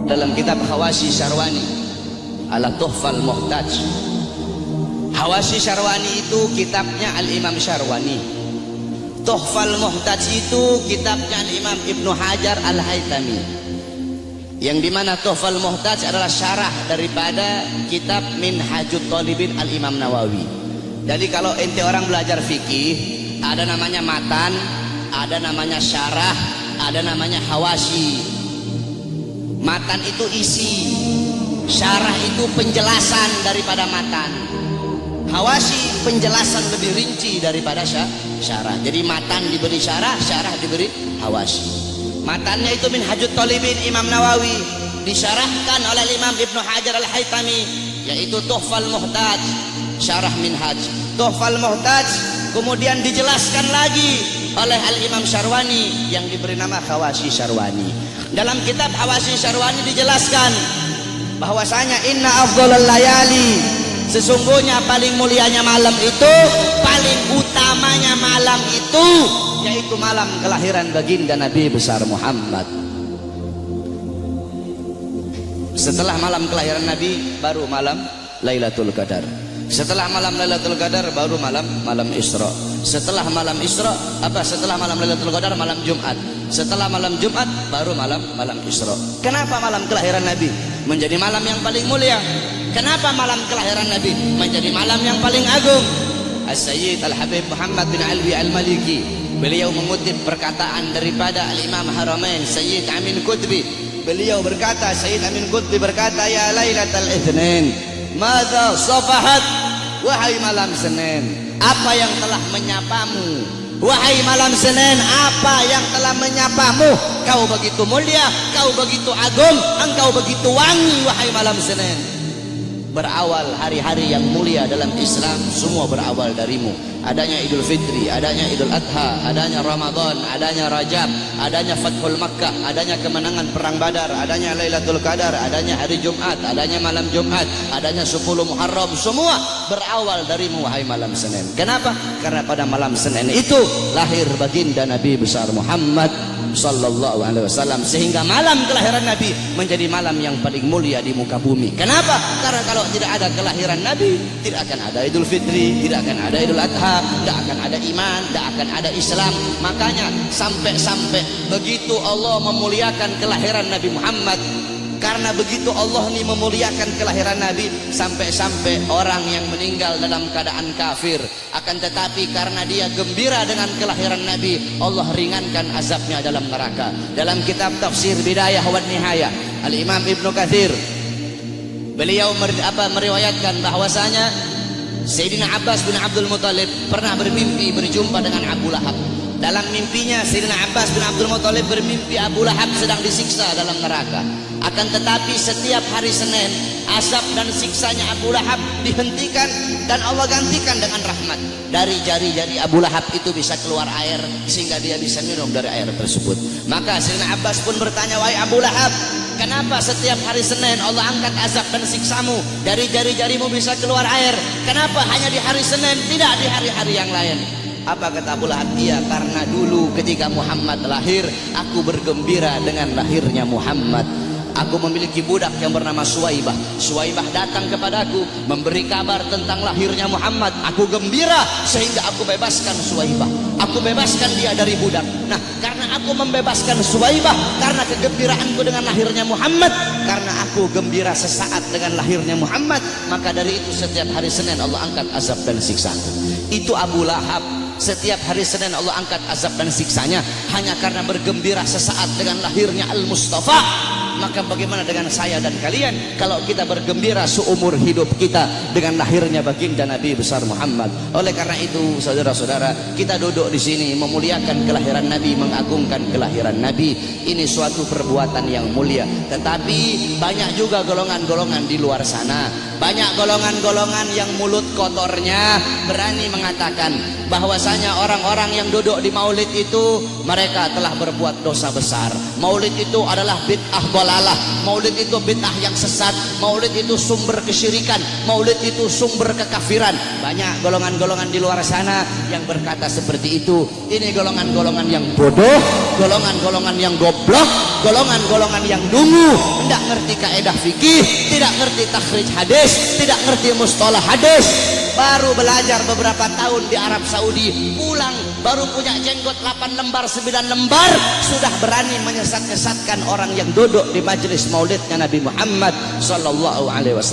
dalam kitab Hawashi Syarwani ala Tuhfal Muhtaj. Hawashi Syarwani itu kitabnya Al-Imam Syarwani. Tuhfal Muhtaj itu kitabnya Al-Imam Ibnu Hajar Al-Haytami, yang dimana Tuhfal Muhtaj adalah syarah daripada kitab Minhajut Talibin Al-Imam Nawawi. Jadi kalau ente orang belajar fikih, ada namanya matan, ada namanya syarah, ada namanya hawashi. Matan itu isi, syarah itu penjelasan daripada matan, hawashi penjelasan lebih rinci daripada syarah. Jadi matan diberi syarah, syarah diberi hawashi. Matannya itu Minhajut Talibin Imam Nawawi, disyarahkan oleh Imam Ibnu Hajar Al-Haytami, yaitu Tuhfal Muhtaj, syarah Minhaj. Tuhfal Muhtaj kemudian dijelaskan lagi oleh Al-Imam Syarwani yang diberi nama Hawashi Syarwani. Dalam kitab Hawashi Syarwani dijelaskan bahwasanya inna afdhalal layali, sesungguhnya paling mulianya malam itu, paling utamanya malam itu, yaitu malam kelahiran baginda Nabi besar Muhammad. Setelah malam kelahiran Nabi baru malam Lailatul Qadar. Setelah malam Lailatul Qadar baru malam Isra. Setelah malam Isra setelah malam Lailatul Qadar malam Jumat. Setelah malam Jumat baru malam Isra. Kenapa malam kelahiran Nabi menjadi malam yang paling mulia? Kenapa malam kelahiran Nabi menjadi malam yang paling agung? As-Sayyid Al-Habib Muhammad bin Alwi Al-Maliki, beliau mengutip perkataan daripada Al-Imam Haramain Sayyid Amin Qutbi. Beliau berkata, Sayyid Amin Qutbi berkata, ya Lailatul Itsnin, madza safahat, wahai malam Senin, apa yang telah menyapamu? Wahai malam Senin, apa yang telah menyapamu? Kau begitu mulia, kau begitu agung, engkau begitu wangi, wahai malam Senin. Berawal hari-hari yang mulia dalam Islam, semua berawal darimu. Adanya Idul Fitri, adanya Idul Adha, adanya Ramadan, adanya Rajab, adanya Fathul Makkah, adanya kemenangan perang Badar, adanya Lailatul Qadar, adanya hari Jumat, adanya malam Jumat, adanya 10 Muharram, semua berawal darimu wahai malam Senin. Kenapa? Karena pada malam Senin itu lahir baginda Nabi besar Muhammad sallallahu alaihi wasallam, sehingga malam kelahiran Nabi menjadi malam yang paling mulia di muka bumi. Kenapa? Karena kalau tidak ada kelahiran Nabi, tidak akan ada Idul Fitri, tidak akan ada Idul Adha, tidak akan ada iman, tidak akan ada Islam. Makanya sampai begitu Allah memuliakan kelahiran Nabi Muhammad, karena begitu Allah ini memuliakan kelahiran Nabi, sampai-sampai orang yang meninggal dalam keadaan kafir, akan tetapi karena dia gembira dengan kelahiran Nabi, Allah ringankan azabnya dalam neraka. Dalam kitab tafsir Bidayah wa Nihayah, Al-Imam Ibnu Katsir, beliau meriwayatkan bahwasanya Sayyidina Abbas bin Abdul Muthalib pernah bermimpi berjumpa dengan Abu Lahab. Dalam mimpinya Sayyidina Abbas bin Abdul Muthalib bermimpi Abu Lahab sedang disiksa dalam neraka. Akan tetapi setiap hari Senin, azab dan siksanya Abu Lahab dihentikan dan Allah gantikan dengan rahmat. Dari jari-jari Abu Lahab itu bisa keluar air sehingga dia bisa minum dari air tersebut. Maka Sayyidina Abbas pun bertanya, wahai Abu Lahab, kenapa setiap hari Senin Allah angkat azab dan siksamu? Dari jari-jarimu bisa keluar air. Kenapa hanya di hari Senin, tidak di hari-hari yang lain? Apa kata Abu Lahab? Iya, karena dulu ketika Muhammad lahir, aku bergembira dengan lahirnya Muhammad. Aku memiliki budak yang bernama Suwaibah. Suwaibah datang kepadaku memberi kabar tentang lahirnya Muhammad. Aku gembira sehingga aku bebaskan Suwaibah. Aku bebaskan dia dari budak. Nah, karena aku membebaskan Suwaibah, karena kegembiraanku dengan lahirnya Muhammad, karena aku gembira sesaat dengan lahirnya Muhammad, maka dari itu setiap hari Senin Allah angkat azab dan siksaku. Itu Abu Lahab. Setiap hari Senin Allah angkat azab dan siksanya hanya karena bergembira sesaat dengan lahirnya Al-Mustafa. Maka bagaimana dengan saya dan kalian kalau kita bergembira seumur hidup kita dengan lahirnya baginda Nabi besar Muhammad? Oleh karena itu, saudara-saudara, kita duduk di sini memuliakan kelahiran Nabi, mengagungkan kelahiran Nabi. Ini suatu perbuatan yang mulia. Tetapi banyak juga golongan-golongan di luar sana, banyak golongan-golongan yang mulut kotornya berani mengatakan bahwasanya orang-orang yang duduk di maulid itu mereka telah berbuat dosa besar. Maulid itu adalah bid'ah dalalah, maulid itu bid'ah yang sesat, maulid itu sumber kesyirikan, maulid itu sumber kekafiran. Banyak golongan-golongan di luar sana yang berkata seperti itu. Ini golongan-golongan yang bodoh, golongan-golongan yang goblok, golongan-golongan yang dungu, tidak ngerti kaidah fikih, tidak ngerti takhrij hadis, tidak ngerti mustalah hadis. Baru belajar beberapa tahun di Arab Saudi, pulang baru punya jenggot 8 lembar 9 lembar, sudah berani menyesat-nyesatkan orang yang duduk di majelis maulidnya Nabi Muhammad sallallahu alaihi wasallam.